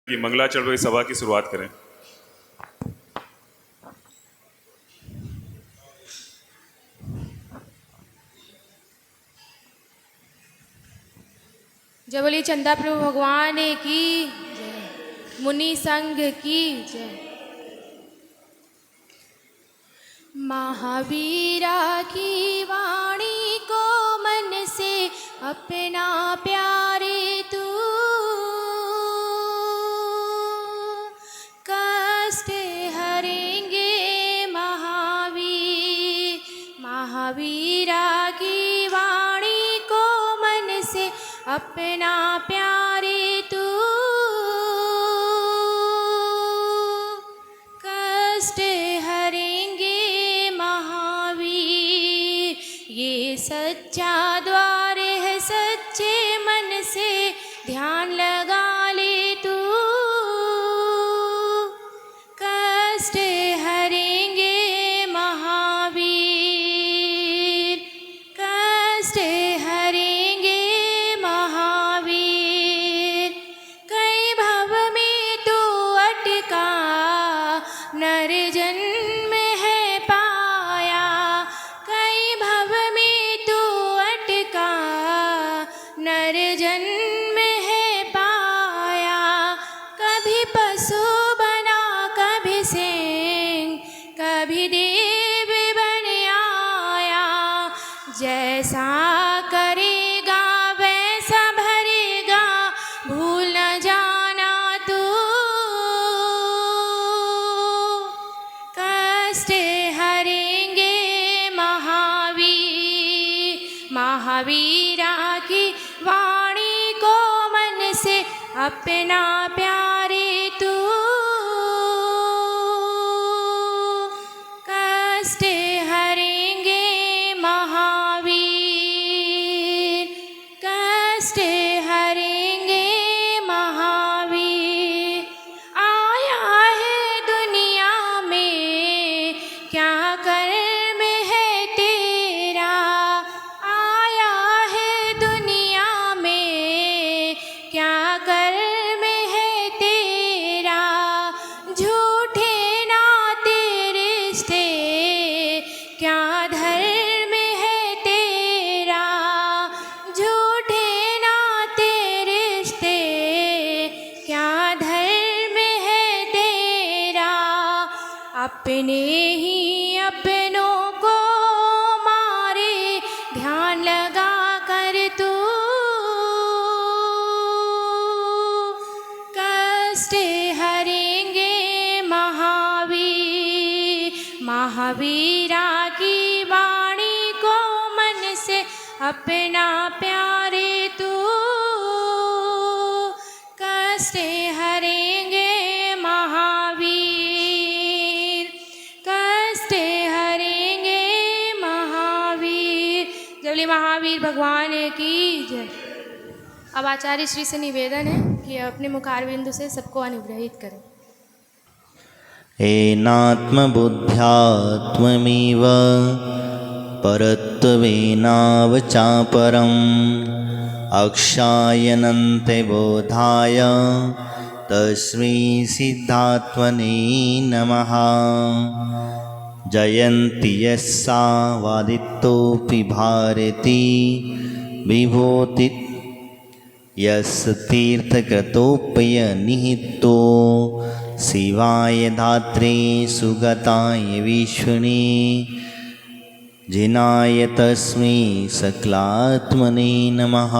कि मंगलाचरण सभा की शुरुआत करें। जय बोली चंदा प्रभु भगवान की जय, मुनि संघ की जय। महावीरा की वाणी को मन से अपना प्यारे तू, कष्ट हरेंगे महावीर। महावीरा की वाणी को मन से अपना प्यारे तू, कष्ट हरेंगे महावीर। ये सच्चा द्वार है, सच्चे मन से ध्यान लगा ले तू, कष्ट हरेंगे महावीर। कष्ट हरेंगे महावीर। कई भव में तू अटका नर जन्म है पाया, कई भव में तू अटका नर जन्म है पाया। कभी पशु बना, कभी सिंह, कभी देव बन आया। जैसा करेगा वैसा भरेगा, भूल न जाना तू, कष्ट हरेंगे महावीर। महावीरा की वाणी को मन से अपना प्यारे तू, कष्ट हरेंगे महावीर। कष्ट हरेंगे महावीर। आया है दुनिया में क्या कर्म है तेरा, आया है दुनिया में क्या कर्म है तेरा। झूठे नाते रिश्ते क्या धर्म है तेरा, झूठे नाते रिश्ते क्या धर्म है तेरा। अपने ही अपनों को मारे, ध्यान लगा कर तू, कष्ट हरेंगे महावीर। महावीरा की वाणी को मन से अपना प्यारे तू, कष्ट हरेंगे महावीर। कष्ट हरेंगे महावीर। जय बोले महावीर भगवान की जय। अब आचार्य श्री से निवेदन है कि अपने मुखारबिंदु से सबको अनुग्रहित करें। एनात्मबुद्ध्यात्ममिव परत्वेनावचापरम् अक्षायनन्ते बोधाय तस्मै सिद्धात्मने नमः। जयन्ति यस्सा वादितोऽपि भारती विभूति यस्य तीर्थकृतोऽप्यनिहितो। शिवाय धात्रे सुगताय विष्णुने जिनाय तस्मै सकलात्मने नमः।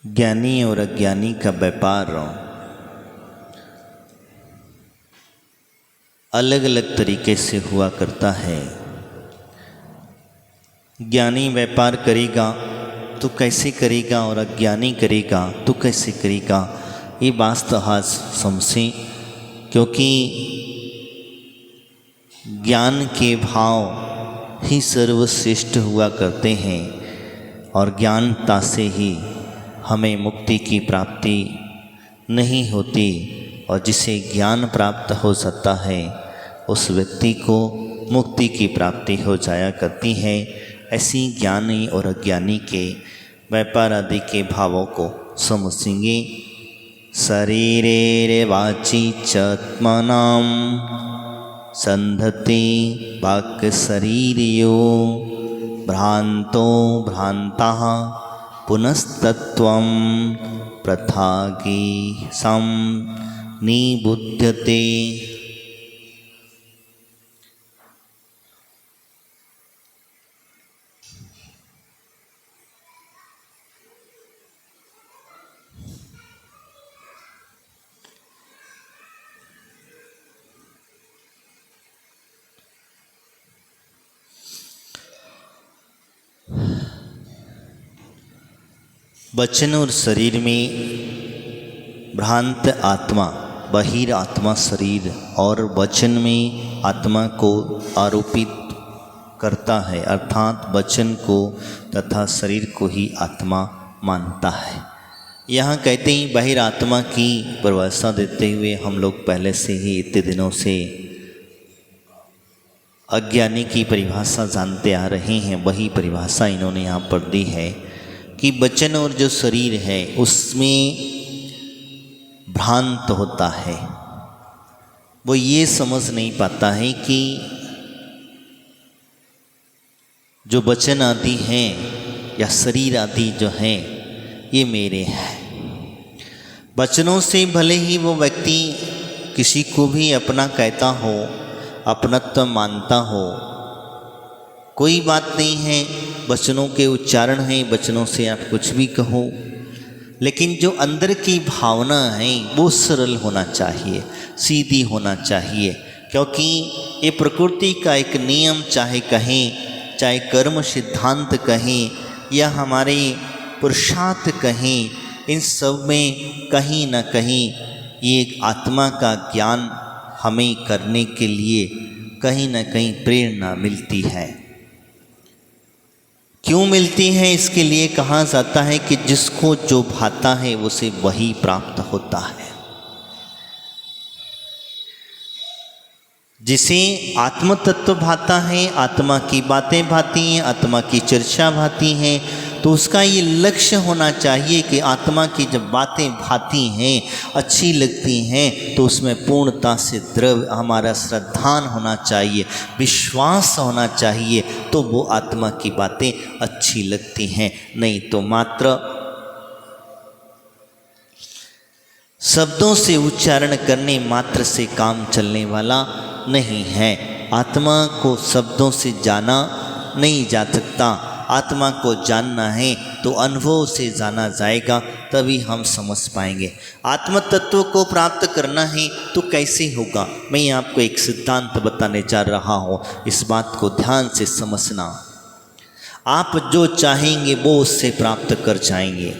ज्ञानी और अज्ञानी का व्यापार अलग अलग तरीके से हुआ करता है। ज्ञानी व्यापार करेगा तो कैसे करेगा और अज्ञानी करेगा तो कैसे करेगा, ये वास्तव समझें। क्योंकि ज्ञान के भाव ही सर्वश्रेष्ठ हुआ करते हैं और ज्ञानता से ही हमें मुक्ति की प्राप्ति नहीं होती। और जिसे ज्ञान प्राप्त हो सकता है उस व्यक्ति को मुक्ति की प्राप्ति हो जाया करती है। ऐसी ज्ञानी और अज्ञानी के व्यापार आदि के भावों को समझेंगे। शरीरे वाची चत्मनाम संधते वाक् शरीरियो भ्रांतो भ्रांता पुनस्तत्वं प्रथागी सम निबुध्यते। वचन और शरीर में भ्रांत आत्मा, बहिर आत्मा शरीर और वचन में आत्मा को आरोपित करता है, अर्थात वचन को तथा शरीर को ही आत्मा मानता है। यहाँ कहते हैं बहिर आत्मा की परिभाषा देते हुए हम लोग पहले से ही इतने दिनों से अज्ञानी की परिभाषा जानते आ रहे हैं। वही परिभाषा इन्होंने यहाँ पर दी है कि वचन और जो शरीर है उसमें भ्रांत होता है। वो ये समझ नहीं पाता है कि जो वचन आदि हैं या शरीर आदि जो हैं ये मेरे हैं। वचनों से भले ही वो व्यक्ति किसी को भी अपना कहता हो, अपनत्व मानता हो, कोई बात नहीं है, वचनों के उच्चारण हैं, वचनों से आप कुछ भी कहो, लेकिन जो अंदर की भावना है वो सरल होना चाहिए, सीधी होना चाहिए। क्योंकि ये प्रकृति का एक नियम चाहे कहें, चाहे कर्म सिद्धांत कहें या हमारे पुरुषार्थ कहें, इन सब में कहीं न कहीं ये आत्मा का ज्ञान हमें करने के लिए कहीं न कहीं प्रेरणा मिलती है। क्यों मिलती है? इसके लिए कहा जाता है कि जिसको जो भाता है उसे वही प्राप्त होता है। जिसे आत्म तत्व भाता है, आत्मा की बातें भाती हैं, आत्मा की चर्चा भाती हैं, तो उसका ये लक्ष्य होना चाहिए कि आत्मा की जब बातें भाती हैं, अच्छी लगती हैं, तो उसमें पूर्णता से द्रव हमारा श्रद्धान होना चाहिए, विश्वास होना चाहिए, तो वो आत्मा की बातें अच्छी लगती हैं। नहीं तो मात्र शब्दों से उच्चारण करने मात्र से काम चलने वाला नहीं है। आत्मा को शब्दों से जाना नहीं जा सकता। आत्मा को जानना है तो अनुभव से जाना जाएगा, तभी हम समझ पाएंगे। आत्म तत्व को प्राप्त करना है तो कैसे होगा? मैं आपको एक सिद्धांत बताने जा रहा हूँ, इस बात को ध्यान से समझना। आप जो चाहेंगे वो उससे प्राप्त कर जाएंगे।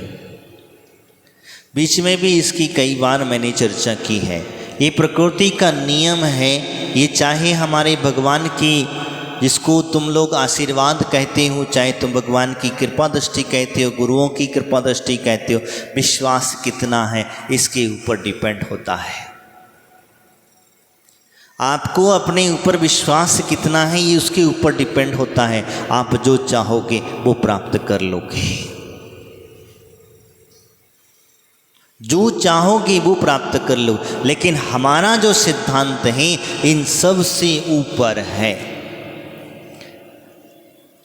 बीच में भी इसकी कई बार मैंने चर्चा की है। ये प्रकृति का नियम है। ये चाहे हमारे भगवान की, जिसको तुम लोग आशीर्वाद कहते हो, चाहे तुम भगवान की कृपा दृष्टि कहते हो, गुरुओं की कृपा दृष्टि कहते हो, विश्वास कितना है इसके ऊपर डिपेंड होता है। आपको अपने ऊपर विश्वास कितना है ये उसके ऊपर डिपेंड होता है। आप जो चाहोगे वो प्राप्त कर लोगे, जो चाहोगे वो प्राप्त कर लो। लेकिन हमारा जो सिद्धांत है इन सब से ऊपर है,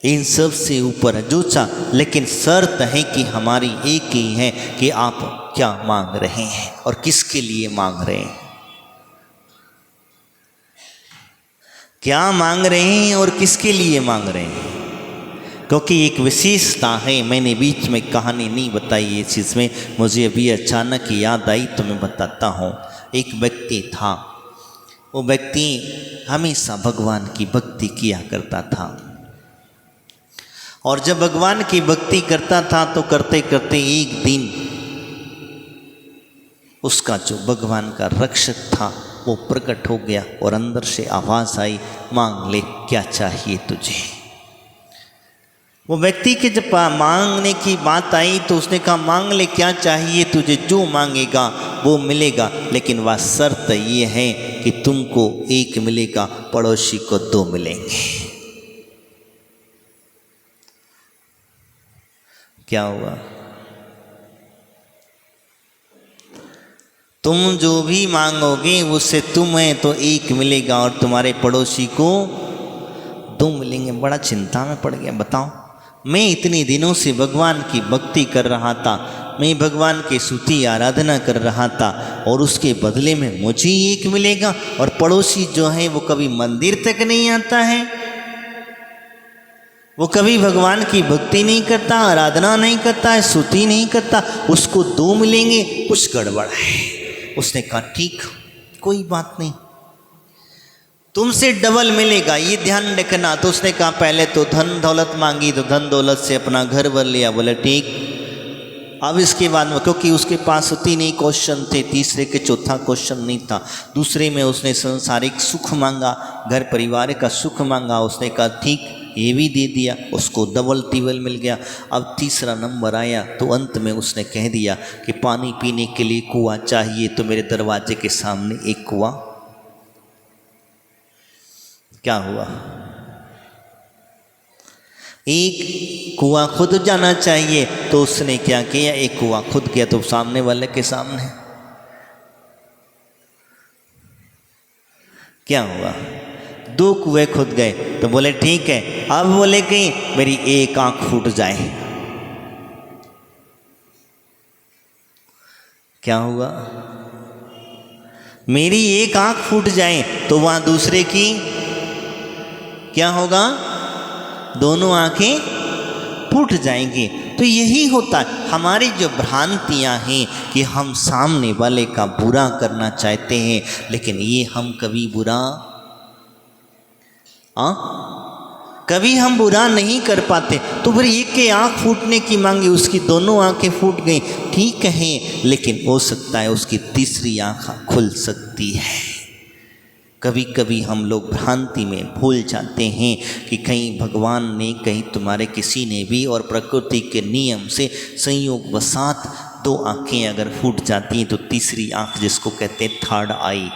इन सब से ऊपर है, जो चाह। लेकिन शर्त है कि हमारी एक ही है कि आप क्या मांग रहे हैं और किसके लिए मांग रहे हैं, क्या मांग रहे हैं और किसके लिए मांग रहे हैं। क्योंकि एक विशेषता है, मैंने बीच में कहानी नहीं बताई ये चीज़ में, मुझे अभी अचानक याद आई तो मैं बताता हूँ। एक व्यक्ति था, वो व्यक्ति हमेशा भगवान की भक्ति किया करता था, और जब भगवान की भक्ति करता था तो करते करते एक दिन उसका जो भगवान का रक्षक था वो प्रकट हो गया और अंदर से आवाज़ आई, मांग ले क्या चाहिए तुझे। वो व्यक्ति के जब मांगने की बात आई तो उसने कहा मांग ले क्या चाहिए तुझे, जो मांगेगा वो मिलेगा, लेकिन वह शर्त ये है कि तुमको एक मिलेगा, पड़ोसी को दो मिलेंगे। क्या हुआ? तुम जो भी मांगोगे उससे तुम्हें तो एक मिलेगा और तुम्हारे पड़ोसी को दो मिलेंगे। बड़ा चिंता में पड़ गया। बताओ, मैं इतने दिनों से भगवान की भक्ति कर रहा था, मैं भगवान की स्तुति आराधना कर रहा था और उसके बदले में मुझे एक मिलेगा, और पड़ोसी जो है वो कभी मंदिर तक नहीं आता है, वो कभी भगवान की भक्ति नहीं करता, आराधना नहीं करता है, स्तुति नहीं करता, उसको दो मिलेंगे, कुछ गड़बड़ है। उसने कहा ठीक, कोई बात नहीं, तुमसे डबल मिलेगा, ये ध्यान रखना। तो उसने कहा पहले तो धन दौलत मांगी, तो धन दौलत से अपना घर भर लिया। बोले ठीक। अब इसके बाद में, क्योंकि उसके पास 3 ही क्वेश्चन थे, तीसरे के चौथा क्वेश्चन नहीं था। दूसरे में उसने सांसारिक सुख मांगा, घर परिवार का सुख मांगा, उसने कहा ठीक, ये भी दे दिया, उसको डबल टिबल मिल गया। अब तीसरा नंबर आया तो अंत में उसने कह दिया कि पानी पीने के लिए कुआं चाहिए, तो मेरे दरवाजे के सामने एक कुआं। क्या हुआ? एक कुआं खुद जाना चाहिए, तो उसने क्या किया, एक कुआं खुद किया, तो सामने वाले के सामने। क्या हुआ? 2 कुएं खुद गए। तो बोले ठीक है, अब बोले कि मेरी एक आंख फूट जाए। क्या हुआ? मेरी एक आंख फूट जाए तो वहां दूसरे की क्या होगा? दोनों आंखें फूट जाएंगी। तो यही होता है हमारी जो भ्रांतियां हैं कि हम सामने वाले का बुरा करना चाहते हैं, लेकिन ये हम कभी बुरा कभी हम बुरा नहीं कर पाते। तो फिर एक के आँख फूटने की मांगी, उसकी दोनों आंखें फूट गई, ठीक है, लेकिन हो सकता है उसकी तीसरी आँख खुल सकती है। कभी कभी हम लोग भ्रांति में भूल जाते हैं कि कहीं भगवान ने, कहीं तुम्हारे किसी ने भी, और प्रकृति के नियम से संयोग वसात 2 आँखें अगर फूट जाती हैं तो तीसरी आँख, जिसको कहते हैं थर्ड आई,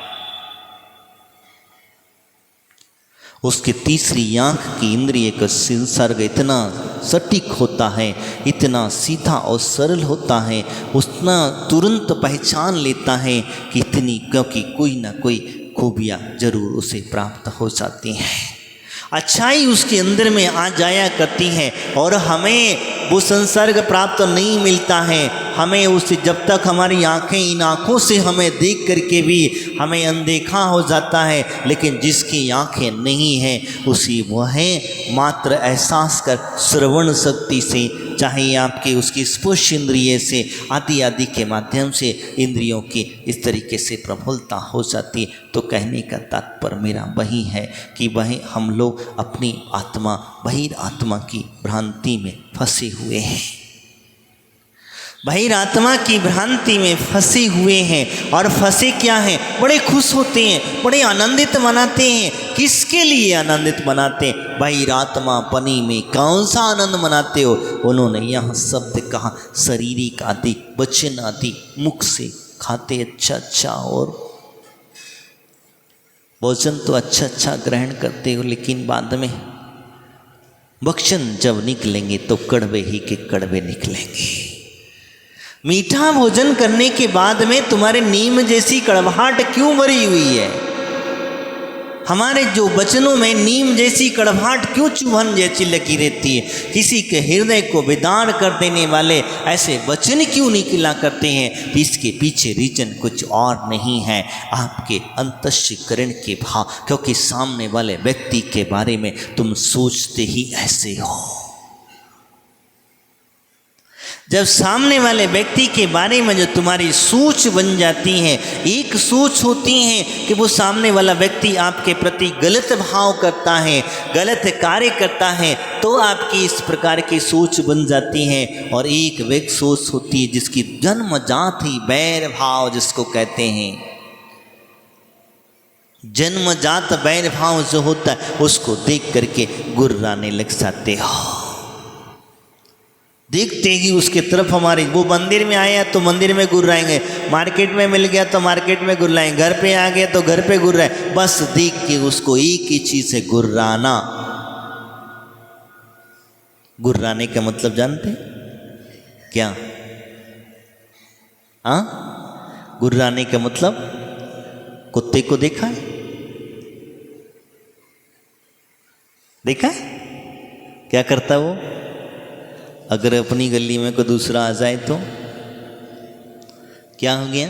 उसकी तीसरी आँख की इंद्रिय का संसर्ग इतना सटीक होता है, इतना सीधा और सरल होता है, उतना तुरंत पहचान लेता है कि इतनी, क्योंकि कोई ना कोई खूबियाँ जरूर उसे प्राप्त हो जाती हैं, अच्छाई उसके अंदर में आ जाया करती है। और हमें वो संसर्ग प्राप्त नहीं मिलता है, हमें उससे, जब तक हमारी आंखें, इन आँखों से हमें देख करके भी हमें अनदेखा हो जाता है, लेकिन जिसकी आंखें नहीं हैं उसी वह है मात्र एहसास कर श्रवण शक्ति से, चाहे आपके उसकी स्पर्श इंद्रिय से, आदि आदि के माध्यम से इंद्रियों की इस तरीके से प्रफुल्लता हो जाती। तो कहने का तात्पर्य मेरा वही है कि वह हम लोग अपनी आत्मा, बहिर आत्मा की भ्रांति में फंसे हुए हैं, बहिर आत्मा की भ्रांति में फंसे हुए हैं। और फंसे क्या हैं? बड़े खुश होते हैं, बड़े आनंदित मनाते हैं। किसके लिए आनंदित मनाते हैं? बहिर आत्मा पनी में कौन सा आनंद मनाते हो? उन्होंने यहाँ शब्द कहा, शारीरिक आदि वचन आदि मुख से खाते अच्छा अच्छा, और भोजन तो अच्छा अच्छा ग्रहण करते हो, लेकिन बाद में भक्षण जब निकलेंगे तो कड़वे ही के कड़वे निकलेंगे। मीठा भोजन करने के बाद में तुम्हारे नीम जैसी कड़वाहट क्यों भरी हुई है? हमारे जो वचनों में नीम जैसी कड़वाहट क्यों चुभन जैसी लगी रहती है? किसी के हृदय को विदार कर देने वाले ऐसे वचन क्यों निकला करते हैं? इसके पीछे रीजन कुछ और नहीं है, आपके अंतःकरण के भाव, क्योंकि सामने वाले व्यक्ति के बारे में तुम सोचते ही ऐसे हो। जब सामने वाले व्यक्ति के बारे में जो तुम्हारी सोच बन जाती है, एक सोच होती है कि वो सामने वाला व्यक्ति आपके प्रति गलत भाव करता है, गलत कार्य करता है, तो आपकी इस प्रकार की सोच बन जाती है। और एक व्यक्ति सोच होती है जिसकी जन्मजात ही बैर भाव, जिसको कहते हैं जन्मजात बैर भाव जो होता है, उसको देख करके गुर्राने लग जाते हो। देखते ही उसके तरफ हमारे, वो मंदिर में आए हैं तो मंदिर में गुर्राएंगे, मार्केट में मिल गया तो मार्केट में गुर्राएंगे, घर पे आ गए तो घर पे गुर्राए, बस देख के उसको एक ही चीज है गुर्राना। गुर्राने का मतलब जानते क्या? गुर्राने का मतलब, कुत्ते को देखा है? देखा है क्या करता वो? अगर अपनी गली में कोई दूसरा आ जाए तो क्या हो गया?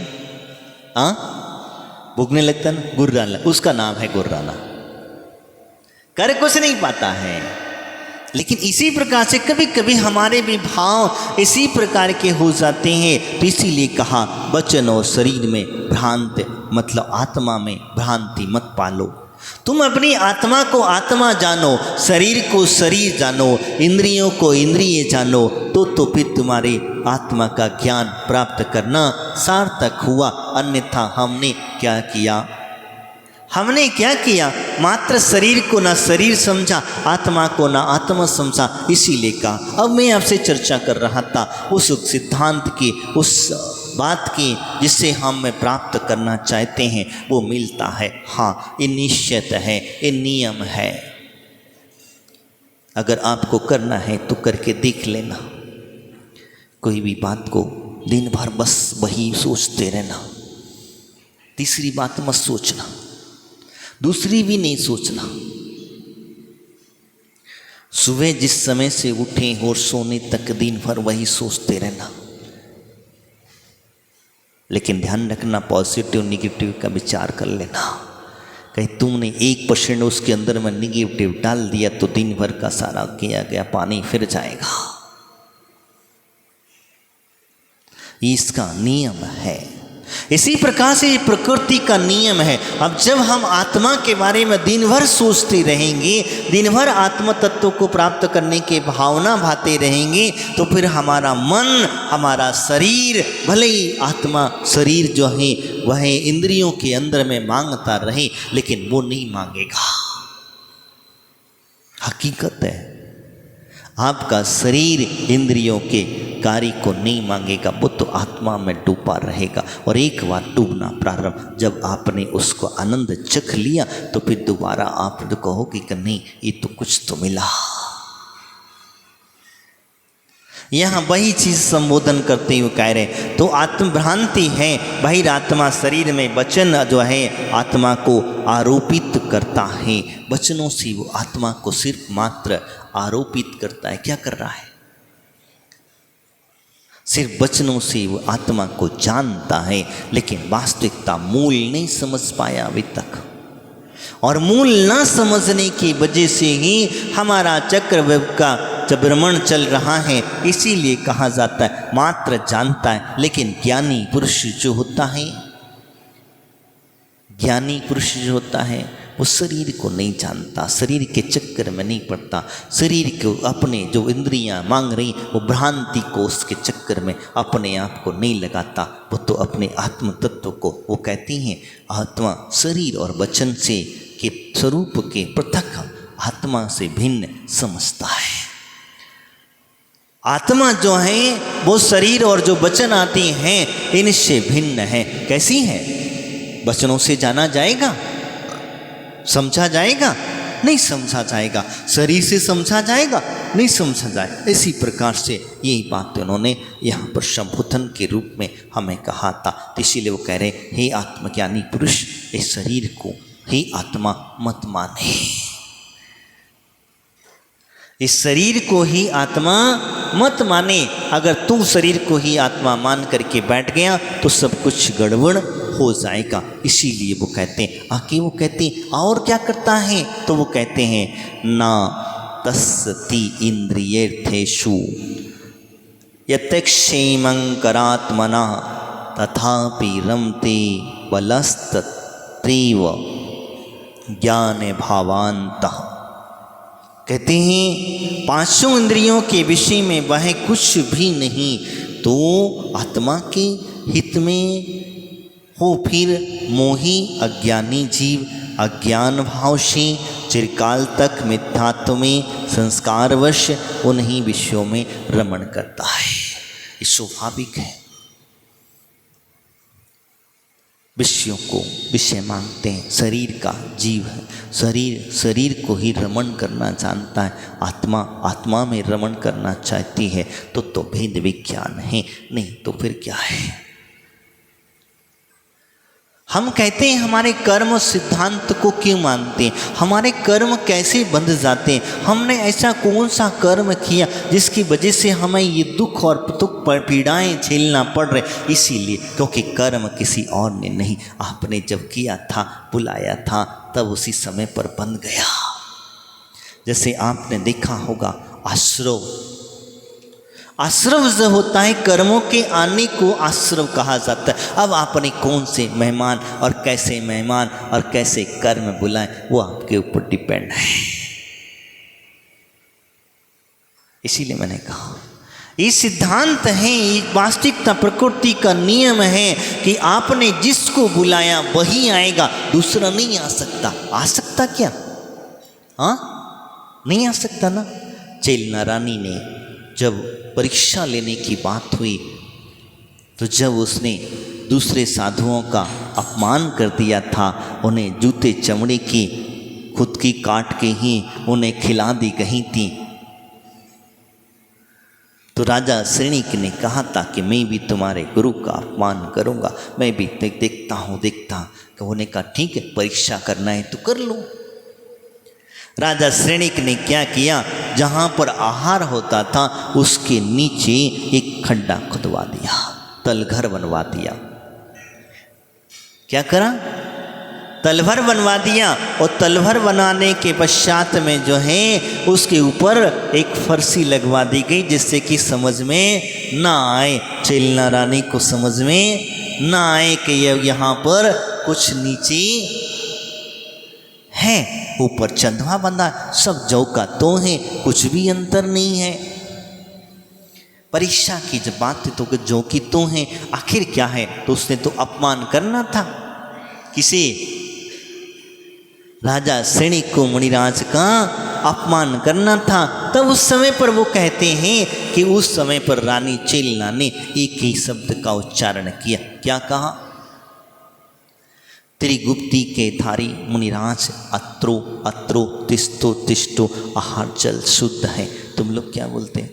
भूखने लगता ना, गुर्राना, उसका नाम है गुर्राना। कर कुछ नहीं पाता है, लेकिन इसी प्रकार से कभी कभी हमारे भी भाव इसी प्रकार के हो जाते हैं। तो इसीलिए कहा वचन और शरीर में भ्रांति, मतलब आत्मा में भ्रांति मत पालो। तुम अपनी आत्मा को आत्मा जानो, शरीर को शरीर जानो, इंद्रियों को इंद्रिय जानो, तो फिर तुम्हारी आत्मा का ज्ञान प्राप्त करना सार्थक हुआ। अन्यथा हमने क्या किया? हमने क्या किया? मात्र शरीर को ना शरीर समझा, आत्मा को ना आत्मा समझा। इसीलिए कहा, अब मैं आपसे चर्चा कर रहा था उस सिद्धांत की, उस बात की जिससे हम प्राप्त करना चाहते हैं, वो मिलता है। हाँ, ये निश्चित है, ये नियम है। अगर आपको करना है तो करके देख लेना। कोई भी बात को दिन भर बस वही सोचते रहना, तीसरी बात मत सोचना, दूसरी भी नहीं सोचना। सुबह जिस समय से उठे और सोने तक दिन भर वही सोचते रहना। लेकिन ध्यान रखना, पॉजिटिव निगेटिव का विचार कर लेना। कहीं तुमने 1% उसके अंदर में निगेटिव डाल दिया तो दिन भर का सारा किया गया पानी फिर जाएगा। इसका नियम है। इसी प्रकार से ये प्रकृति का नियम है। अब जब हम आत्मा के बारे में दिन भर सोचते रहेंगे, दिन भर आत्म तत्व को प्राप्त करने की भावना भाते रहेंगे, तो फिर हमारा मन, हमारा शरीर, भले ही आत्मा शरीर जो है वह इंद्रियों के अंदर में मांगता रहे, लेकिन वो नहीं मांगेगा। हकीकत है, आपका शरीर इंद्रियों के कार्य को नहीं मांगेगा, वो तो आत्मा में डूबा रहेगा। और एक बार डूबना प्रारंभ, जब आपने उसको आनंद चख लिया तो फिर दोबारा आप तो कहोगे कि नहीं, ये तो कुछ तो मिला। यहाँ वही चीज संबोधन करते हुए कह रहे, तो आत्मभ्रांति है। बहिरात्मा शरीर में वचन जो है आत्मा को आरोपित करता है। वचनों से वो आत्मा को सिर्फ मात्र आरोपित करता है। क्या कर रहा है? सिर्फ वचनों से वो आत्मा को जानता है, लेकिन वास्तविकता मूल नहीं समझ पाया अभी तक। और मूल ना समझने की वजह से ही हमारा चक्रव्यूह का भ्रमण चल रहा है। इसीलिए कहा जाता है मात्र जानता है, लेकिन ज्ञानी पुरुष जो होता है, ज्ञानी पुरुष जो होता है वो शरीर को नहीं जानता, शरीर के चक्कर में नहीं पड़ता, शरीर को अपने जो इंद्रियां मांग रही वो भ्रांति को उसके चक्कर में अपने आप को नहीं लगाता। वो तो अपने आत्म तत्व को वो कहती हैं आत्मा शरीर और वचन से के स्वरूप के पृथक आत्मा से भिन्न समझता है। आत्मा जो है वो शरीर और जो वचन आती हैं इनसे भिन्न है। कैसी है? वचनों से जाना जाएगा, समझा जाएगा? नहीं समझा जाएगा। शरीर से समझा जाएगा? नहीं समझा जाएगा। इसी प्रकार से यही बात उन्होंने यहाँ पर संबोधन के रूप में हमें कहा था। तो इसीलिए वो कह रहे, हे आत्मज्ञानी पुरुष, इस शरीर को हे आत्मा मत माने, इस शरीर को ही आत्मा मत माने। अगर तू शरीर को ही आत्मा मान करके बैठ गया तो सब कुछ गड़बड़ हो जाएगा। इसीलिए वो कहते हैं, आके वो कहते हैं और क्या करता है? तो वो कहते हैं ना तस्ति इंद्रियर्थेषु यत्क्षेमंकरात्मना तथापि रमते बलस्तत्रैव ज्ञान भावान्तः। कहते हैं पांचों इंद्रियों के विषय में वह कुछ भी नहीं, तो आत्मा के हित में हो। फिर मोही अज्ञानी जीव अज्ञान भाव से चिरकाल तक मिथ्यात्व में संस्कारवश उन्हीं विषयों में रमण करता है। ये स्वाभाविक है। विषयों को विषय मांगते हैं। शरीर का जीव है, शरीर को ही रमण करना जानता है। आत्मा आत्मा में रमण करना चाहती है। तो भेद विज्ञान है, नहीं तो फिर क्या है। हम कहते हैं हमारे कर्म सिद्धांत को क्यों मानते हैं, हमारे कर्म कैसे बंध जाते हैं, हमने ऐसा कौन सा कर्म किया जिसकी वजह से हमें ये दुख और पीड़ाएं झेलना पड़ रहे। इसीलिए क्योंकि कर्म किसी और ने नहीं, आपने जब किया था, बुलाया था, तब उसी समय पर बंध गया। जैसे आपने देखा होगा आश्रव जो होता है, कर्मों के आने को आश्रव कहा जाता है। अब आपने कौन से मेहमान और कैसे कर्म बुलाएं, वो आपके ऊपर डिपेंड है। इसीलिए मैंने कहा ये सिद्धांत है, ये वास्तविकता प्रकृति का नियम है कि आपने जिसको बुलाया वही आएगा, दूसरा नहीं आ सकता। आ सकता क्या? हाँ, नहीं आ सकता ना। चेलना रानी ने जब परीक्षा लेने की बात हुई तो जब उसने दूसरे साधुओं का अपमान कर दिया था, उन्हें जूते चमड़े की खुद की काट के ही उन्हें खिला दी गई थी, तो राजा श्रेणिक ने कहा था कि मैं भी तुम्हारे गुरु का अपमान करूंगा, मैं भी देखता हूँ। तो उन्होंने कहा ठीक है, परीक्षा करना है तो कर लो। राजा श्रेणिक ने क्या किया, जहाँ पर आहार होता था उसके नीचे एक खड्डा खुदवा दिया, तलघर बनवा दिया। क्या करा? तलभर बनवा दिया। और तलभर बनाने के पश्चात में जो है उसके ऊपर एक फरसी लगवा दी गई, जिससे कि समझ में ना आए, चेलना रानी को समझ में ना आए कि यहाँ पर कुछ नीचे है। ऊपर चंदवा बंधा, सब जौ का तो है, कुछ भी अंतर नहीं है। परीक्षा की जब बात थी तो जौ की तो है, आखिर क्या है? तो उसने तो अपमान करना था किसे? राजा श्रेणिक को, मुनिराज का अपमान करना था। तब उस समय पर वो कहते हैं कि उस समय पर रानी चेलना ने एक ही शब्द का उच्चारण किया। क्या कहा? त्रिगुप्ती के धारी मुनिराज, अत्रो अत्रो तिष्ठो तिष्ठो, आहार जल शुद्ध है। तुम लोग क्या बोलते हैं?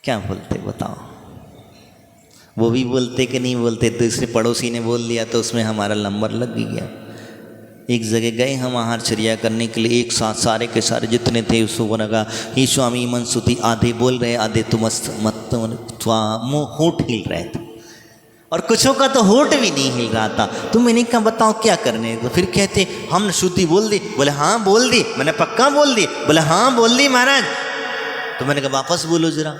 क्या बोलते बताओ? वो भी बोलते कि नहीं बोलते? दूसरे पड़ोसी ने बोल दिया तो उसमें हमारा नंबर लग गया। एक जगह गए हम आहार चर्या करने के लिए, एक साथ सारे के सारे जितने थे उसको लगा ये स्वामी मनसुती, आधे बोल रहे, आधे तो होठ हिल रहे थे, और कुछों का तो होठ भी नहीं हिल रहा था। तो मैंने कहा बताओ क्या करने? तो फिर कहते हमने शुद्धि बोल दी। बोले हाँ बोल दी। मैंने पक्का बोल दी? बोले हाँ बोल दी महाराज। तो मैंने कहा वापस बोलो जरा।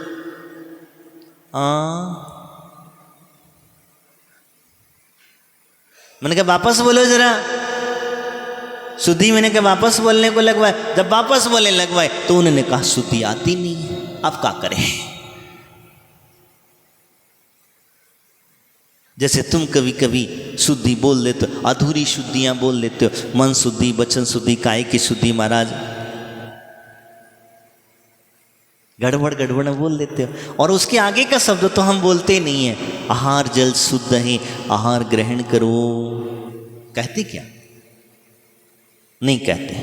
मैंने कहा वापस बोलो जरा शुद्धि। मैंने कहा वापस बोलने को लगवाए। जब वापस बोलने लगवाए तो उन्होंने कहा शुद्धि आती नहीं है, अब क्या करें? जैसे तुम कभी कभी शुद्धि बोल देते हो, अधूरी शुद्धियां बोल देते हो, मन शुद्धि, वचन शुद्धि, काय की शुद्धि, महाराज गड़बड़ बोल देते हो। और उसके आगे का शब्द तो हम बोलते नहीं है। आहार जल शुद्ध है, आहार ग्रहण करो, कहते क्या? नहीं कहते।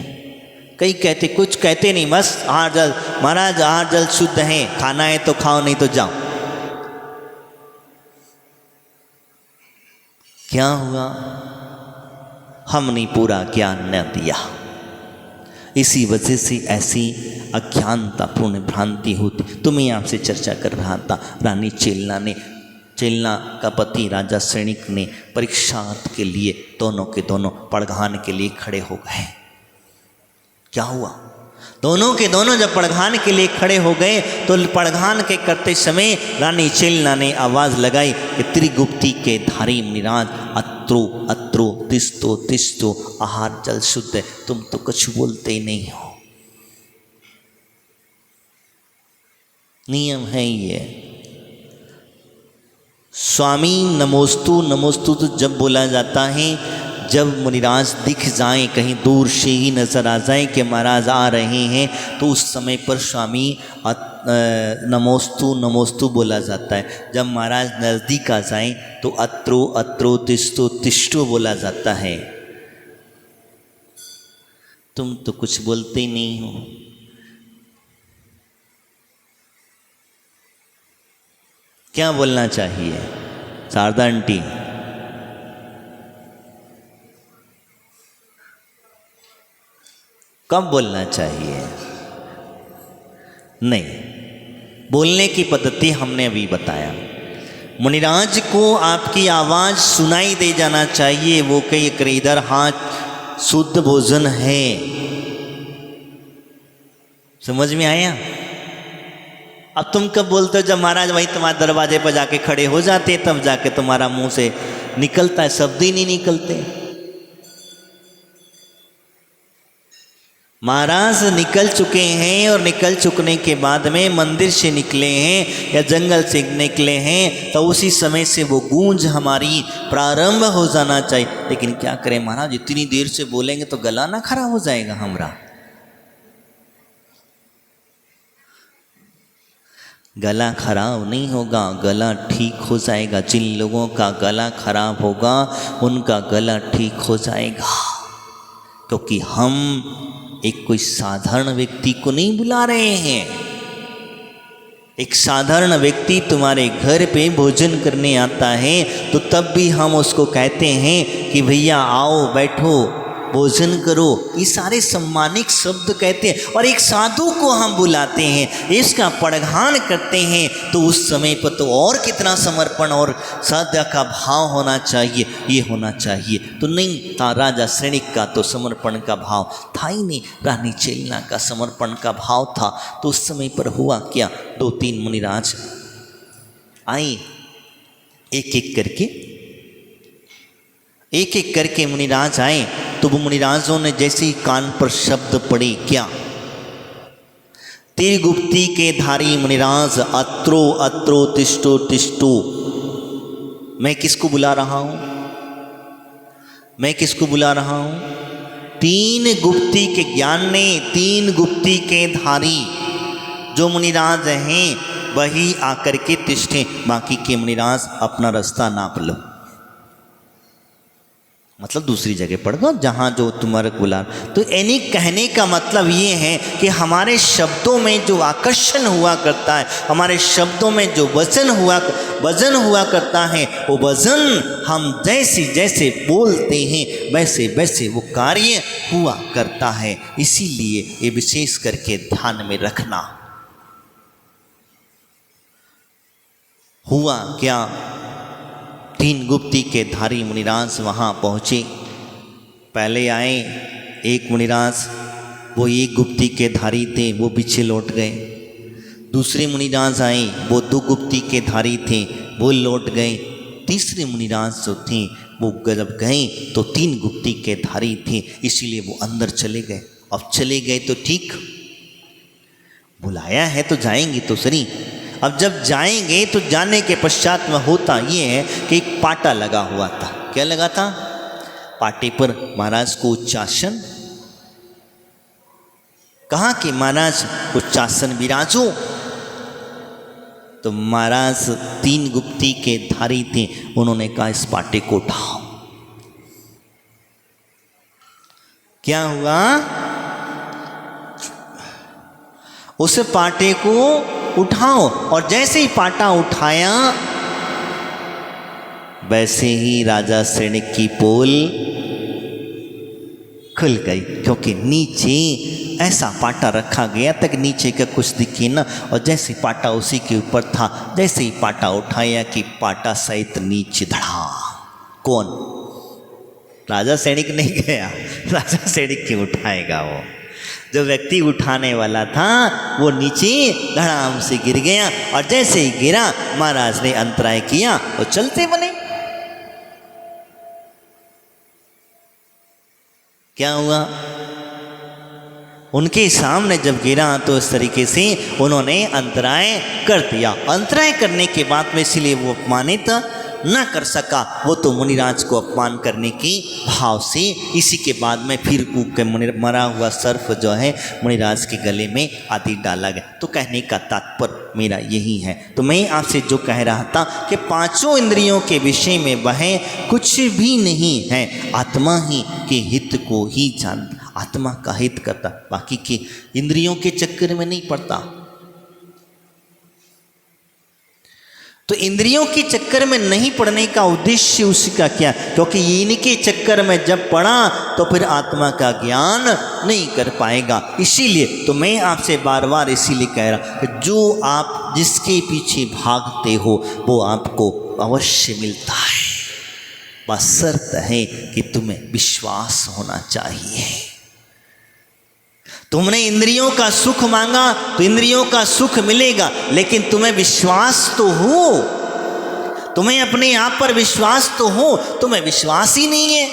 कई कहते, कुछ कहते नहीं, बस आहार जल, महाराज आहार जल शुद्ध है, खाना है तो खाओ, नहीं तो जाओ। क्या हुआ? हमने पूरा ज्ञान न दिया। इसी वजह से ऐसी अज्ञानतापूर्ण भ्रांति होती। तो मैं आपसे चर्चा कर रहा था, रानी चेलना का पति राजा श्रेणिक ने परीक्षार्थ के लिए दोनों के दोनों पड़घान के लिए खड़े हो गए। क्या हुआ? दोनों के दोनों जब पड़घान के लिए खड़े हो गए तो पड़घान के करते समय रानी चेलना ने आवाज लगाई कि त्रिगुप्ती के धारी मुनिराज, अत्रो अत्रो तिष्ठो तिष्ठो, आहार जल शुद्ध है। तुम तो कुछ बोलते ही नहीं हो। नियम है ये, स्वामी नमोस्तु, नमोस्तु तो जब बोला जाता है जब मुनिराज दिख जाएं, कहीं दूर से ही नज़र आ जाए कि महाराज आ रहे हैं, तो उस समय पर स्वामी नमोस्तु नमोस्तु बोला जाता है। जब महाराज नज़दीक आ जाएं तो अत्रो अत्रो तिष्ठो तिष्ठो बोला जाता है। तुम तो कुछ बोलते ही नहीं हो। क्या बोलना चाहिए शारदा आंटी? कब बोलना चाहिए? नहीं, बोलने की पद्धति हमने अभी बताया। मुनिराज को आपकी आवाज़ सुनाई दे जाना चाहिए, वो कहीं कर इधर हाथ शुद्ध भोजन है। समझ में आया? अब तुम कब बोलते हो? जब महाराज वहीं तुम्हारे दरवाजे पर जाके खड़े हो जाते, तब जाके तुम्हारा मुंह से निकलता है, शब्द ही नहीं निकलते। महाराज निकल चुके हैं और निकल चुकने के बाद में मंदिर से निकले हैं या जंगल से निकले हैं, तो उसी समय से वो गूंज हमारी प्रारंभ हो जाना चाहिए। लेकिन क्या करें महाराज, इतनी देर से बोलेंगे तो गला ना खराब हो जाएगा हमारा? गला खराब नहीं होगा, गला ठीक हो जाएगा। जिन लोगों का गला खराब होगा उनका गला ठीक हो जाएगा, क्योंकि हम एक कोई साधारण व्यक्ति को नहीं बुला रहे हैं। एक साधारण व्यक्ति तुम्हारे घर पे भोजन करने आता है तो तब भी हम उसको कहते हैं कि भैया आओ बैठो भोजन करो, ये सारे सम्मानिक शब्द कहते हैं। और एक साधु को हम बुलाते हैं, इसका पड़घान करते हैं, तो उस समय पर तो और कितना समर्पण और श्रद्धा का भाव होना चाहिए, ये होना चाहिए। तो नहीं था, राजा सैनिक का तो समर्पण का भाव था ही नहीं, रानी चेलना का समर्पण का भाव था। तो उस समय पर हुआ क्या, 2-3 मुनिराज आए, एक एक करके मुनिराज आए। तो वो मुनिराजों ने जैसे ही कान पर शब्द पड़े, क्या? त्रिगुप्ती के धारी मुनिराज अत्रो अत्रो तिष्ठो तिष्ठो। मैं किसको बुला रहा हूं? मैं किसको बुला रहा हूं? 3 गुप्ती के ज्ञान ने, 3 गुप्ती के धारी जो मुनिराज हैं वही आकर के तिष्ठे, बाकी के मुनिराज अपना रास्ता नाप लो। मतलब दूसरी जगह पड़ गो जहाँ जो तुम्हारे बुला। तो यानी कहने का मतलब ये है कि हमारे शब्दों में जो आकर्षण हुआ करता है, हमारे शब्दों में जो वजन हुआ करता है, वो वजन हम जैसे जैसे बोलते हैं वैसे वैसे वो कार्य हुआ करता है। इसीलिए ये विशेष करके ध्यान में रखना। हुआ क्या, 3 गुप्ती के धारी मुनिराज वहाँ पहुँचे। पहले आए एक मुनिराज, वो 1 गुप्ती के धारी थे, वो पीछे लौट गए। दूसरे मुनिराज आए, वो 2 गुप्ती के धारी थे, वो लौट गए। तीसरे मुनिराज जो थे वो जब गए तो 3 गुप्ती के धारी थे, इसीलिए वो अंदर चले गए। अब चले गए तो ठीक, बुलाया है तो जाएंगे तो सही। अब जब जाएंगे तो जाने के पश्चात में होता ये है कि एक पाटा लगा हुआ था। क्या लगा था? पाटे पर महाराज को उच्चासन, कहा कि महाराज उच्चासन विराजो। तो महाराज 3 गुप्ती के धारी थे, उन्होंने कहा इस पाटे को उठाओ। क्या हुआ? उस पाटे को उठाओ, और जैसे ही पाटा उठाया वैसे ही राजा सैनिक की पोल खुल गई, क्योंकि नीचे ऐसा पाटा रखा गया तक नीचे का कुछ दिखे ना। और जैसे पाटा उसी के ऊपर था, जैसे ही पाटा उठाया कि पाटा सहित नीचे धड़ा। कौन? राजा सैनिक नहीं गया, राजा सैनिक क्यों उठाएगा? वो जो व्यक्ति उठाने वाला था वो नीचे धड़ाम से गिर गया। और जैसे ही गिरा महाराज ने अंतराय किया, वो चलते बने। क्या हुआ? उनके सामने जब गिरा तो इस तरीके से उन्होंने अंतराय कर दिया। अंतराय करने के बाद में इसलिए वो अपमानित न कर सका, वो तो मुनिराज को अपमान करने के भाव से। इसी के बाद में फिर कूद के मरा हुआ सर्प जो है मुनिराज के गले में आदि डाला गया। तो कहने का तात्पर्य मेरा यही है। तो मैं आपसे जो कह रहा था कि पांचों इंद्रियों के विषय में वह कुछ भी नहीं है, आत्मा ही के हित को ही जानता, आत्मा का हित करता, बाकी के इंद्रियों के चक्कर में नहीं पड़ता। तो इंद्रियों के चक्कर में नहीं पड़ने का उद्देश्य उसका क्या? क्योंकि इनके चक्कर में जब पड़ा तो फिर आत्मा का ज्ञान नहीं कर पाएगा। इसीलिए तो मैं आपसे बार बार इसीलिए कह रहा कि जो आप जिसके पीछे भागते हो वो आपको अवश्य मिलता है, बस शर्त है कि तुम्हें विश्वास होना चाहिए। तुमने इंद्रियों का सुख मांगा तो इंद्रियों का सुख मिलेगा, लेकिन तुम्हें विश्वास तो हो, तुम्हें अपने आप पर विश्वास तो हो, तुम्हें विश्वास ही नहीं है।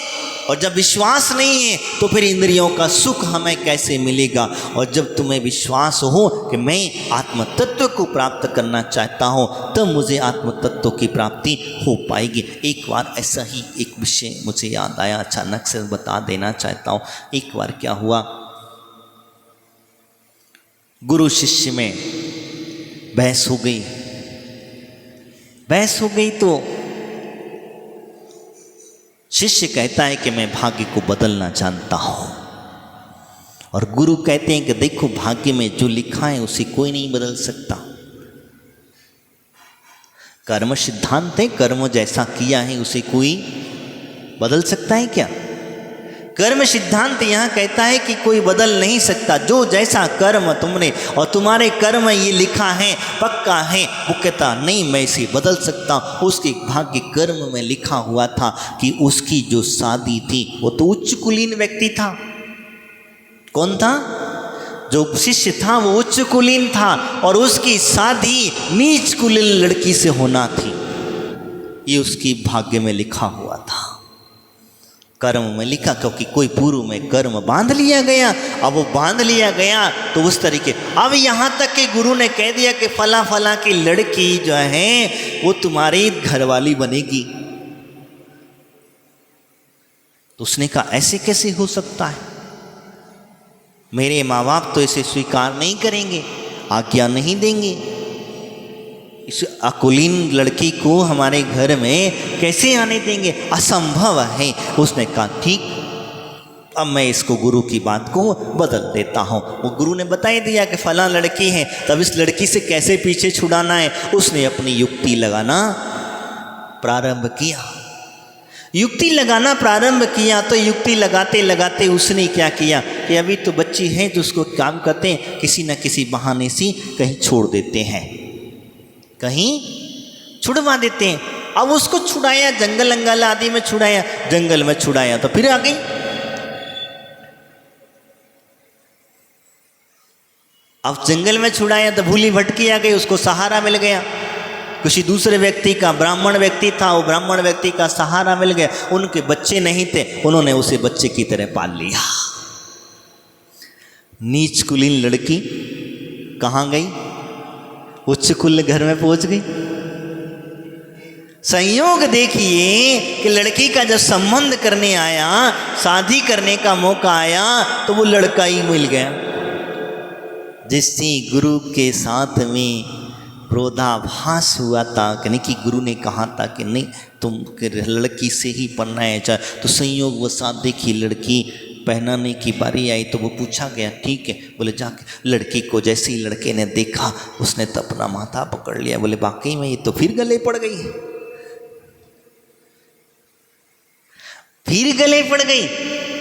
और जब विश्वास नहीं है तो फिर इंद्रियों का सुख हमें कैसे मिलेगा? और जब तुम्हें विश्वास हो कि मैं आत्म तत्व को प्राप्त करना चाहता हूँ तब मुझे आत्म तत्व की प्राप्ति हो पाएगी। एक बार ऐसा ही एक विषय मुझे याद आया, अचानक से बता देना चाहता हूँ। एक बार क्या हुआ, गुरु शिष्य में बहस हो गई। बहस हो गई तो शिष्य कहता है कि मैं भाग्य को बदलना जानता हूं, और गुरु कहते हैं कि देखो भाग्य में जो लिखा है उसे कोई नहीं बदल सकता। कर्म सिद्धांत है, कर्म जैसा किया है उसे कोई बदल सकता है क्या? कर्म सिद्धांत यहाँ कहता है कि कोई बदल नहीं सकता। जो जैसा कर्म तुमने और तुम्हारे कर्म ये लिखा है पक्का है, वो कहता नहीं मैं इसे बदल सकता। उसके भाग्य कर्म में लिखा हुआ था कि उसकी जो शादी थी वो तो उच्च कुलीन व्यक्ति था। कौन था? जो शिष्य था वो उच्च कुलीन था और उसकी शादी नीच कुलीन लड़की से होना थी, ये उसकी भाग्य में लिखा हुआ था, कर्म में लिखा। क्योंकि कोई पूर्व में कर्म बांध लिया गया, अब वो बांध लिया गया तो उस तरीके। अब यहाँ तक कि गुरु ने कह दिया कि फला फला की लड़की जो है वो तुम्हारी घरवाली बनेगी, तो उसने कहा ऐसे कैसे हो सकता है? मेरे माँ बाप तो इसे स्वीकार नहीं करेंगे, आज्ञा नहीं देंगे। इस अकुलीन लड़की को हमारे घर में कैसे आने देंगे? असंभव है। उसने कहा ठीक, अब मैं इसको गुरु की बात को बदल देता हूँ। वो गुरु ने बता ही दिया कि फला लड़की है, तब इस लड़की से कैसे पीछे छुड़ाना है। उसने अपनी युक्ति लगाना प्रारंभ किया। युक्ति लगाना प्रारंभ किया तो युक्ति लगाते लगाते उसने क्या किया कि अभी तो बच्ची है तो उसको काम करते हैं, किसी न किसी बहाने से कहीं छोड़ देते हैं, कहीं छुड़वा देते हैं। अब उसको छुड़ाया, जंगल अंगल आदि में छुड़ाया, जंगल में छुड़ाया तो फिर आ गई। अब जंगल में छुड़ाया तो भूली भटकी आ गई, उसको सहारा मिल गया किसी दूसरे व्यक्ति का। ब्राह्मण व्यक्ति था, वो ब्राह्मण व्यक्ति का सहारा मिल गया। उनके बच्चे नहीं थे, उन्होंने उसे बच्चे की तरह पाल लिया। नीच कुलीन लड़की कहाँ गई? उच्च कुल घर में पहुंच गई। संयोग देखिए कि लड़की का जब संबंध करने आया, शादी करने का मौका आया तो वो लड़का ही मिल गया जिससे गुरु के साथ में विरोधाभास हुआ था। यानी कि गुरु ने कहा था कि नहीं तुम लड़की से ही पढ़ना है। तो संयोग वो साथ देखी लड़की पहनाने की बारी आई तो वो पूछा गया, ठीक है। बोले जाके लड़की को जैसे ही लड़के ने देखा उसने तो अपना माथा पकड़ लिया। बोले वाकई में ये तो फिर गले पड़ गई, फिर गले पड़ गई।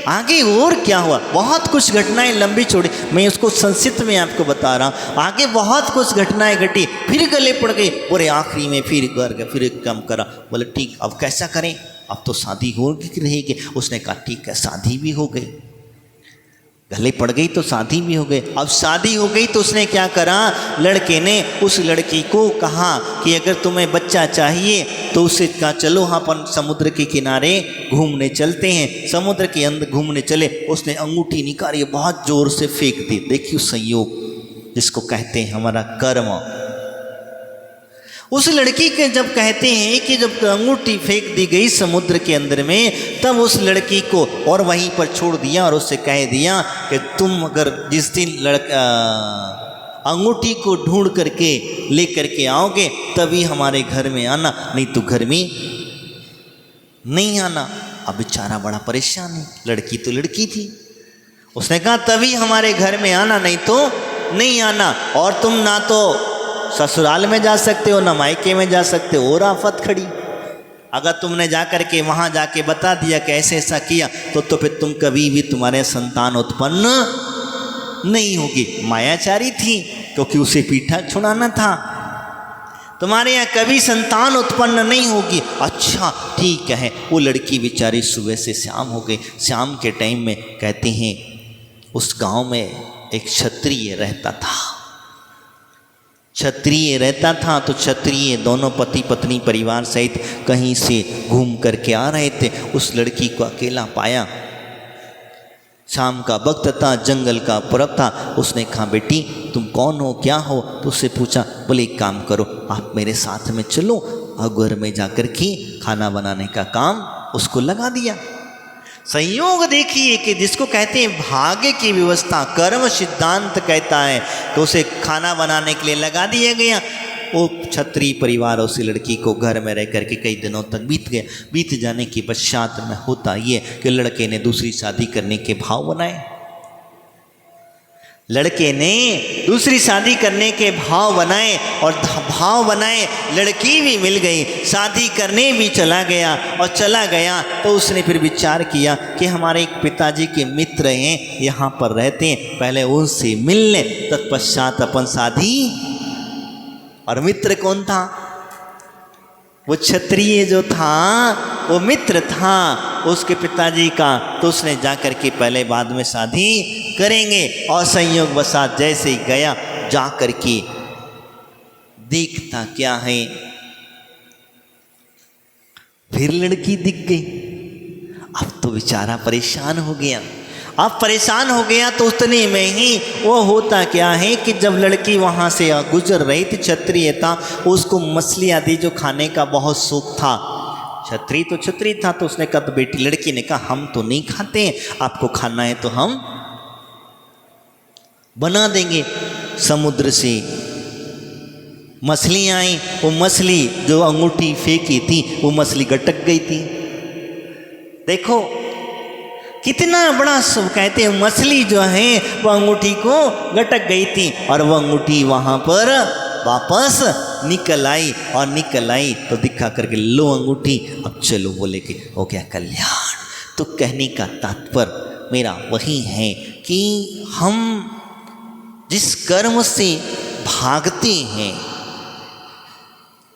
आगे और क्या हुआ? बहुत कुछ घटनाएं लंबी चौड़ी, मैं उसको संक्षिप्त में आपको बता रहा हूँ। आगे बहुत कुछ घटनाएं घटी, फिर गले पड़ गई। बोले आखिरी में फिर घर गए, फिर एक काम करा। बोले ठीक, अब कैसा करें? अब तो शादी हो रहेगी। उसने कहा ठीक है, शादी भी हो गई। गले पड़ गई तो शादी भी हो गई। अब शादी हो गई तो उसने क्या करा, लड़के ने उस लड़की को कहा कि अगर तुम्हें बच्चा चाहिए तो उससे कहा चलो हाँ अपन समुद्र के किनारे घूमने चलते हैं। समुद्र के अंदर घूमने चले, उसने अंगूठी निकाली, बहुत जोर से फेंक दी। देखियो संयोग जिसको कहते हैं हमारा कर्म। उस लड़की के जब कहते हैं कि जब अंगूठी फेंक दी गई समुद्र के अंदर में, तब उस लड़की को और वहीं पर छोड़ दिया और उससे कह दिया कि तुम अगर जिस दिन अंगूठी को ढूंढ करके ले करके आओगे तभी हमारे घर में आना, नहीं तो घर में नहीं आना। अब बेचारा बड़ा परेशान है, लड़की तो लड़की थी। उसने कहा तभी हमारे घर में आना, नहीं तो नहीं आना। और तुम ना तो ससुराल में जा सकते हो ना मायके में जा सकते हो, और आफत खड़ी। अगर तुमने जा कर के वहाँ जाके बता दिया कि ऐसे ऐसा किया तो फिर तुम कभी भी तुम्हारे संतान उत्पन्न नहीं होगी। मायाचारी थी क्योंकि उसे पीठा छुड़ाना था। तुम्हारे यहाँ कभी संतान उत्पन्न नहीं होगी। अच्छा ठीक है। वो लड़की बेचारी सुबह से शाम हो गई। शाम के टाइम में कहते हैं उस गांव में एक क्षत्रिय रहता था। क्षत्रिय रहता था तो क्षत्रिय दोनों पति पत्नी परिवार सहित कहीं से घूम करके आ रहे थे। उस लड़की को अकेला पाया। शाम का वक्त था, जंगल का पर्व था। उसने कहा बेटी तुम कौन हो, क्या हो? तो उससे पूछा। बोले एक काम करो, आप मेरे साथ में चलो और घर में जाकर के खाना बनाने का काम उसको लगा दिया। संयोग देखिए कि जिसको कहते हैं भाग्य की व्यवस्था, कर्म सिद्धांत कहता है कि उसे खाना बनाने के लिए लगा दिया गया। वो क्षत्रिय परिवार उसी लड़की को घर में रह करके कई दिनों तक बीत गया। बीत जाने के पश्चात में होता ये कि लड़के ने दूसरी शादी करने के भाव बनाए। लड़के ने दूसरी शादी करने के भाव बनाए और भाव बनाए, लड़की भी मिल गई, शादी करने भी चला गया। और चला गया तो उसने फिर विचार किया कि हमारे एक पिताजी के मित्र हैं, यहाँ पर रहते हैं, पहले उनसे मिल लें, तत्पश्चात अपन शादी। और मित्र कौन था? वो क्षत्रिय जो था वो मित्र था उसके पिताजी का। तो उसने जा कर के पहले बाद में शादी करेंगे। और संयोग वसात जैसे ही गया, जा कर के देखता क्या है, फिर लड़की दिख गई। अब तो बेचारा परेशान हो गया। अब परेशान हो गया तो उतने में ही वो होता क्या है कि जब लड़की वहाँ से गुजर रही थी, क्षत्रिय था, उसको मछली आदि जो खाने का बहुत शौक था। क्षत्रिय तो क्षत्रिय था तो उसने कहा, तो बेटी लड़की ने कहा हम तो नहीं खाते हैं, आपको खाना है तो हम बना देंगे। समुद्र से मछली आई, वो मछली जो अंगूठी फेंकी थी वो मछली गटक गई थी। देखो कितना बड़ा सब कहते हैं, मछली जो है वो अंगूठी को गटक गई थी और वो अंगूठी वहाँ पर वापस निकल आई। और निकल आई तो दिखा करके लो अंगूठी, अब चलो बोले कि हो गया कल्याण। तो कहने का तात्पर्य मेरा वही है कि हम जिस कर्म से भागते हैं,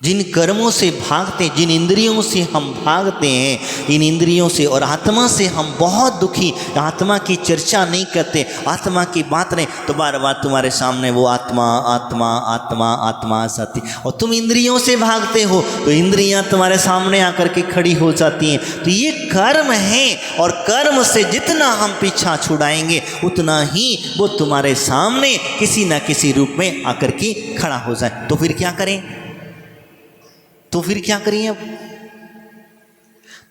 जिन कर्मों से भागते, जिन इंद्रियों से हम भागते हैं, इन इंद्रियों से और आत्मा से हम बहुत दुखी। आत्मा की चर्चा नहीं करते, आत्मा की बात नहीं, तो बार बार तुम्हारे सामने वो आत्मा आत्मा आत्मा आत्मा साथी, और तुम इंद्रियों से भागते हो तो इंद्रियां तुम्हारे सामने आकर के खड़ी हो जाती हैं। तो ये कर्म है और कर्म से जितना हम पीछा छुड़ाएंगे उतना ही वो तुम्हारे सामने किसी ना किसी रूप में आकर के खड़ा हो जाए। तो फिर क्या करें? तो फिर क्या करिए? अब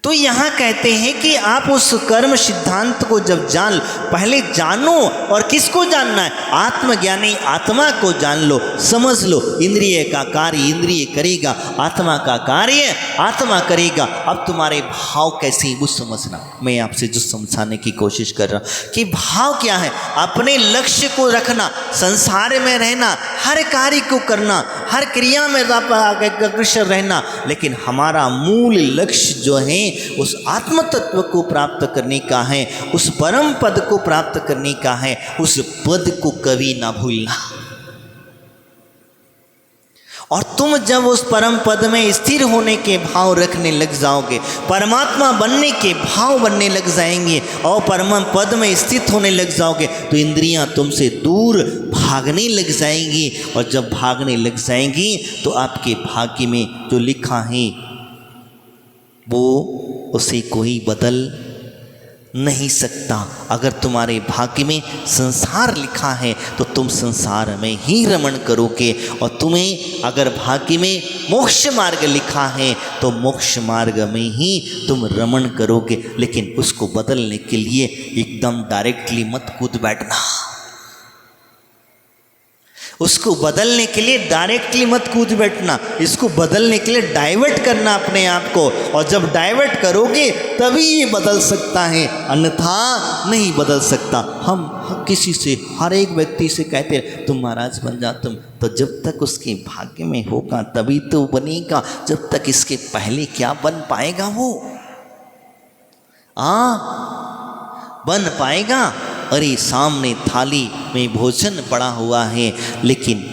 तो यहाँ कहते हैं कि आप उस कर्म सिद्धांत को जब जान, पहले जानो। और किसको जानना है? आत्मज्ञानी आत्मा को जान लो, समझ लो। इंद्रिय का कार्य इंद्रिय करेगा, आत्मा का कार्य आत्मा करेगा। अब तुम्हारे भाव कैसे वो समझना। मैं आपसे जो समझाने की कोशिश कर रहा हूँ कि भाव क्या है। अपने लक्ष्य को रखना, संसार में रहना, हर कार्य को करना, हर क्रिया में अग्रसर रहना, लेकिन हमारा मूल लक्ष्य जो है उस आत्म तत्व को प्राप्त करने का है, उस परम पद को प्राप्त करने का है। उस पद को कभी ना भूलना। और तुम जब उस परम पद में स्थिर होने के भाव रखने लग जाओगे, परमात्मा बनने के भाव बनने लग जाएंगे और परम पद में स्थित होने लग जाओगे, तो इंद्रियां तुमसे दूर भागने लग जाएंगी। और जब भागने लग जाएंगी तो आपके भाग्य में जो लिखा है वो उसे कोई बदल नहीं सकता। अगर तुम्हारे भाग्य में संसार लिखा है तो तुम संसार में ही रमण करोगे, और तुम्हें अगर भाग्य में मोक्ष मार्ग लिखा है तो मोक्ष मार्ग में ही तुम रमण करोगे। लेकिन उसको बदलने के लिए एकदम डायरेक्टली मत कूद बैठना, उसको बदलने के लिए डायरेक्टली मत कूद बैठना, इसको बदलने के लिए डाइवर्ट करना अपने आप को। और जब डाइवर्ट करोगे तभी ये बदल सकता है, अन्यथा नहीं बदल सकता। हम किसी से, हर एक व्यक्ति से कहते हैं तुम महाराज बन जा तुम, तो जब तक उसके भाग्य में होगा तभी तो बनेगा, जब तक इसके पहले क्या बन पाएगा वो? बन पाएगा? अरे सामने थाली में भोजन पड़ा हुआ है लेकिन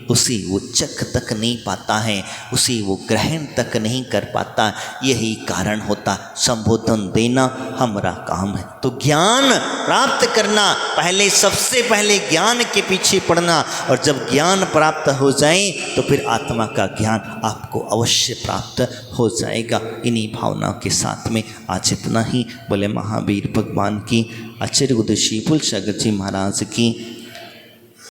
उसे वो चख तक नहीं पाता है, उसे वो ग्रहण तक नहीं कर पाता। यही कारण होता संबोधन देना हमारा काम है। तो ज्ञान प्राप्त करना, पहले सबसे पहले ज्ञान के पीछे पड़ना, और जब ज्ञान प्राप्त हो जाए तो फिर आत्मा का ज्ञान आपको अवश्य प्राप्त हो जाएगा। इन्हीं भावनाओं के साथ में आज इतना ही। बोले महावीर भगवान की, आचार्य उदयशी पुल सागर जी महाराज की